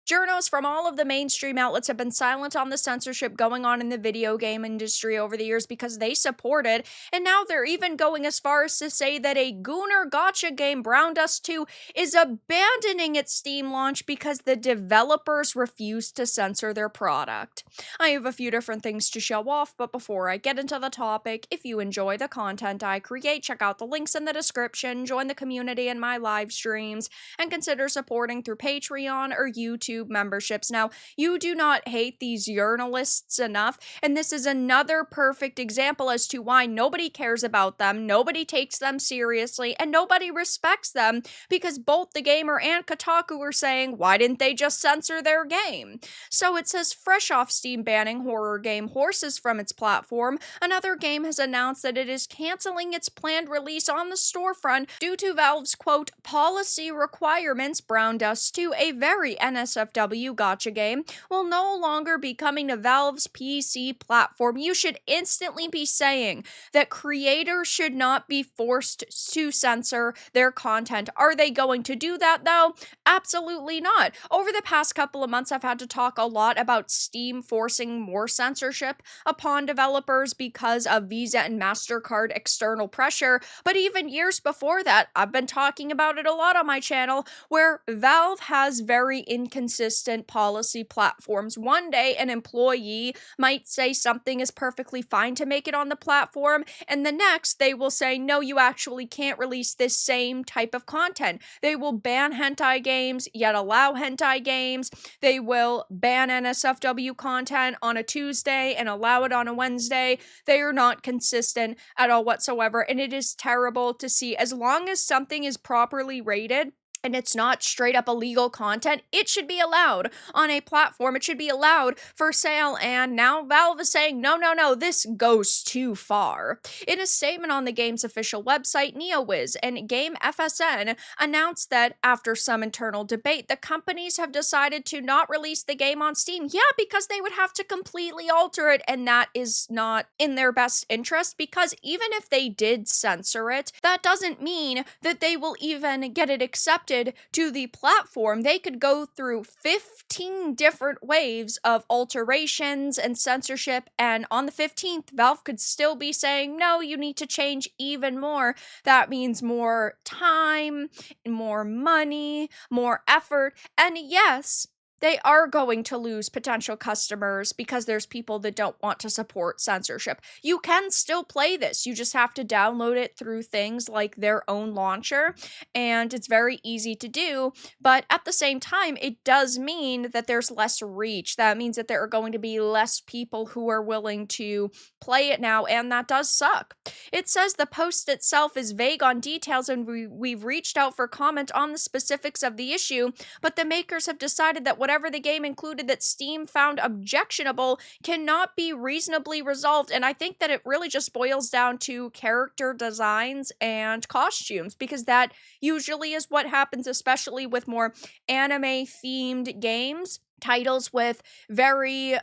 Journos from all of the mainstream outlets have been silent on the censorship going on in the video game industry over the years because they support it, and now they're even going as far as to say that a Gooner gotcha game, BrownDust2, is abandoning its Steam launch because the developers refuse to censor their product. I have a few different things to show off, but before I get into the topic, if you enjoy the content I create, check out the links in the description, join the community in my live streams, and consider supporting through Patreon or YouTube memberships. Now, you do not hate these journalists enough, and this is another perfect example as to why nobody cares about them, nobody takes them seriously, and nobody respects them, because both The Gamer and Kotaku are saying, why didn't they just censor their game? So it says, fresh off Steam banning horror game Horses from its platform, another game has announced that it is canceling its planned release on the storefront due to Valve's, quote, policy requirements. BrownDust2, a very NSFW gotcha game, will no longer be coming to Valve's PC platform. You should instantly be saying that creators should not be forced to censor their content. Are they going to do that, though? Absolutely not. Over the past couple of months, I've had to talk a lot about Steam forcing more censorship upon developers because of Visa and MasterCard external pressure, but even years before that, I've been talking about it a lot on my channel, where Valve has very inconsistent policy platforms. One day, an employee might say something is perfectly fine to make it on the platform, and the next, they will say, no, you actually can't release this same type of content. They will ban hentai games, yet allow hentai games. They will ban NSFW content on a Tuesday and allow it on a Wednesday. They are not consistent at all whatsoever, and it is terrible to see. As long as something is properly rated, and it's not straight up illegal content, it should be allowed on a platform. It should be allowed for sale, and now Valve is saying, no, this goes too far. In a statement on the game's official website, NeoWiz and Game FSN announced that after some internal debate, the companies have decided to not release the game on Steam. Yeah, because they would have to completely alter it, and that is not in their best interest, because even if they did censor it, that doesn't mean that they will even get it accepted to the platform. They could go through 15 different waves of alterations and censorship, and on the 15th, Valve could still be saying, no, you need to change even more. That means more time, more money, more effort, and yes, they are going to lose potential customers because there's people that don't want to support censorship. You can still play this. You just have to download it through things like their own launcher, and it's very easy to do. But at the same time, it does mean that there's less reach. That means that there are going to be less people who are willing to play it now, and that does suck. It says the post itself is vague on details, and we've reached out for comment on the specifics of the issue, but the makers have decided that whatever the game included that Steam found objectionable cannot be reasonably resolved, and I think that it really just boils down to character designs and costumes, because that usually is what happens, especially with more anime-themed games. Titles with very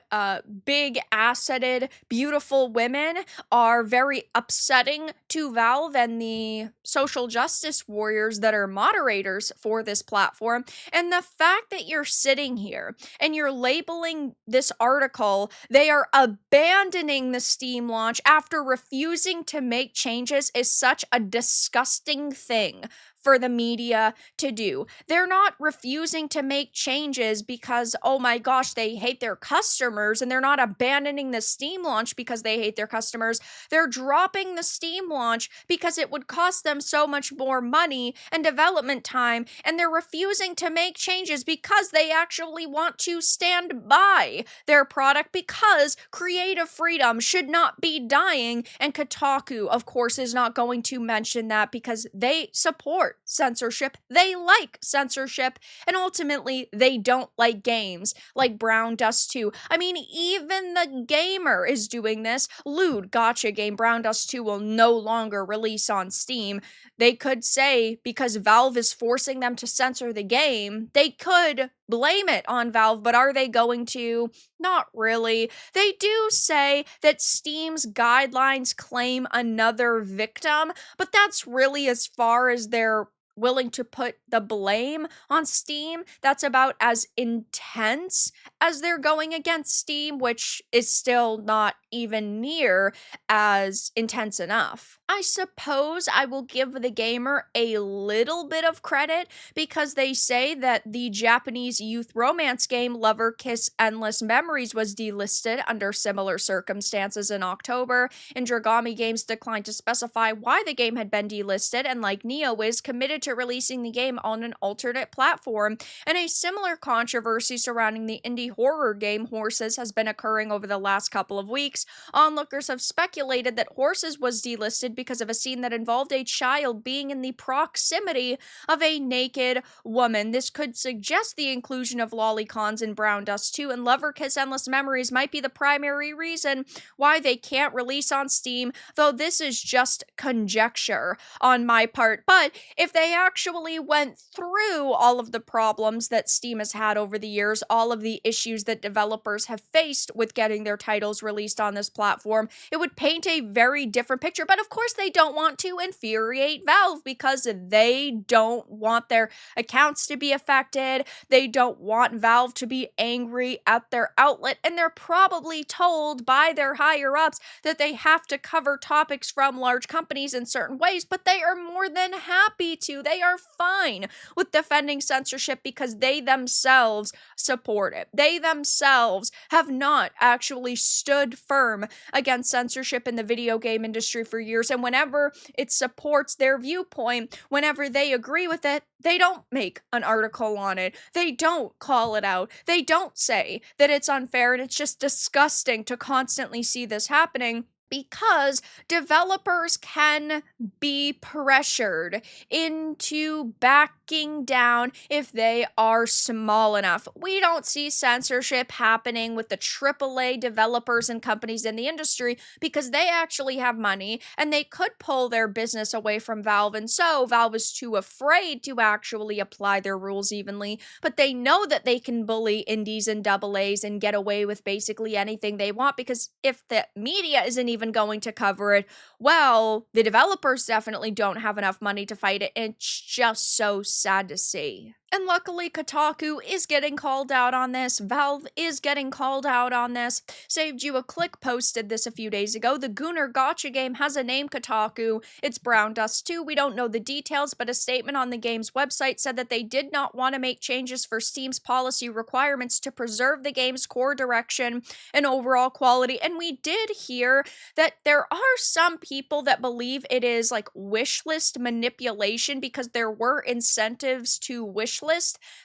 big asseted, beautiful women are very upsetting to Valve and the social justice warriors that are moderators for this platform. And the fact that you're sitting here and you're labeling this article, they are abandoning the Steam launch after refusing to make changes, is such a disgusting thing for the media to do. They're not refusing to make changes because, oh my gosh, they hate their customers, and they're not abandoning the Steam launch because they hate their customers. They're dropping the Steam launch because it would cost them so much more money and development time, and they're refusing to make changes because they actually want to stand by their product, because creative freedom should not be dying, and Kotaku, of course, is not going to mention that because they support censorship, they like censorship, and ultimately they don't like games like BrownDust2. I mean, even The Gamer is doing this. Lewd gotcha game BrownDust2 will no longer release on Steam. They could say because Valve is forcing them to censor the game, they could blame it on Valve, but are they going to? Not really. They do say that Steam's guidelines claim another victim, but that's really as far as their willing to put the blame on Steam. That's about as intense as they're going against Steam, which is still not even near as intense enough. I suppose I will give the gamer a little bit of credit because they say that the Japanese youth romance game Lover Kiss Endless Memories was delisted under similar circumstances in October, and Dragami Games declined to specify why the game had been delisted, and like Neo is committed to releasing the game on an alternate platform. And a similar controversy surrounding the indie horror game Horses has been occurring over the last couple of weeks. Onlookers have speculated that Horses was delisted because of a scene that involved a child being in the proximity of a naked woman. This could suggest the inclusion of lolicons in BrownDust2, and Lover Kiss Endless Memories might be the primary reason why they can't release on Steam, though this is just conjecture on my part. But if they actually went through all of the problems that Steam has had over the years, all of the issues that developers have faced with getting their titles released on this platform, it would paint a very different picture. But of course, they don't want to infuriate Valve because they don't want their accounts to be affected. They don't want Valve to be angry at their outlet, and they're probably told by their higher ups that they have to cover topics from large companies in certain ways, but they are more than happy to. They are fine with defending censorship because they themselves support it. They themselves have not actually stood firm against censorship in the video game industry for years, and whenever it supports their viewpoint, whenever they agree with it, they don't make an article on it. They don't call it out. They don't say that it's unfair, and it's just disgusting to constantly see this happening, because developers can be pressured into backing down if they are small enough. We don't see censorship happening with the AAA developers and companies in the industry because they actually have money and they could pull their business away from Valve, and so Valve is too afraid to actually apply their rules evenly, but they know that they can bully indies and AA's and get away with basically anything they want, because if the media isn't even going to cover it, well, the developers definitely don't have enough money to fight it, and it's just so sad to see. And luckily, Kotaku is getting called out on this. Valve is getting called out on this. Saved You a Click posted this a few days ago. The Gunnar Gotcha game has a name, Kotaku. It's BrownDust2. We don't know the details, but a statement on the game's website said that they did not want to make changes for Steam's policy requirements to preserve the game's core direction and overall quality. And we did hear that there are some people that believe it is like wishlist manipulation because there were incentives to wishlist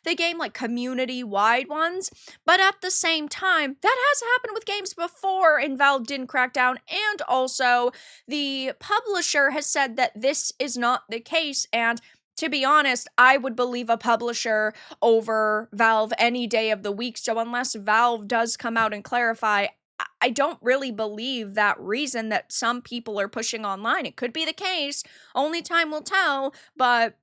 the game, like community-wide ones, but at the same time, that has happened with games before and Valve didn't crack down, and also the publisher has said that this is not the case, and to be honest, I would believe a publisher over Valve any day of the week, so unless Valve does come out and clarify, I don't really believe that reason that some people are pushing online. It could be the case, only time will tell, but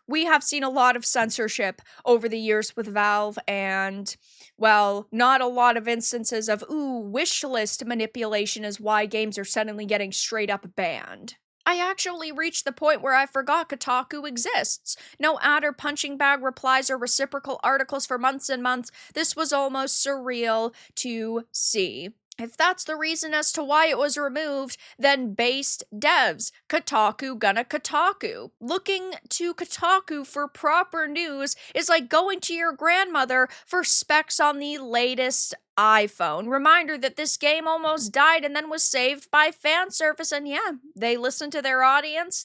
we have seen a lot of censorship over the years with Valve, and, well, not a lot of instances of, wishlist manipulation is why games are suddenly getting straight up banned. I actually reached the point where I forgot Kotaku exists. No ad or punching bag replies or reciprocal articles for months and months. This was almost surreal to see. If that's the reason as to why it was removed, then based devs, Kotaku gonna Kotaku. Looking to Kotaku for proper news is like going to your grandmother for specs on the latest iPhone. Reminder that this game almost died and then was saved by fan service, and yeah, they listened to their audience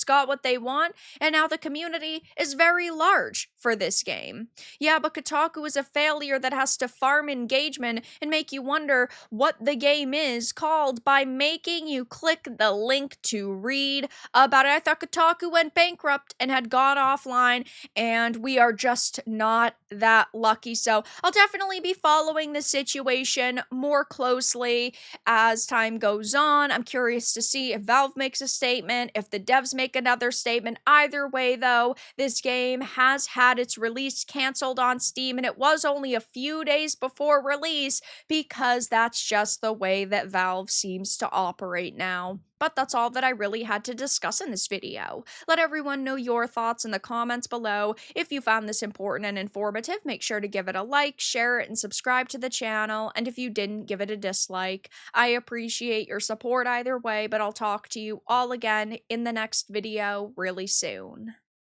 got what they want, and now the community is very large for this game. Yeah, but Kotaku is a failure that has to farm engagement and make you wonder what the game is called by making you click the link to read about it. I thought Kotaku went bankrupt and had gone offline, and we are just not that lucky. So I'll definitely be following this situation more closely as time goes on. I'm curious to see if Valve makes a statement, if the devs make another statement. Either way, though, this game has had its release canceled on Steam, and it was only a few days before release because that's just the way that Valve seems to operate now. But that's all that I really had to discuss in this video. Let everyone know your thoughts in the comments below. If you found this important and informative, make sure to give it a like, share it, and subscribe to the channel. And if you didn't, give it a dislike. I appreciate your support either way, but I'll talk to you all again in the next video really soon.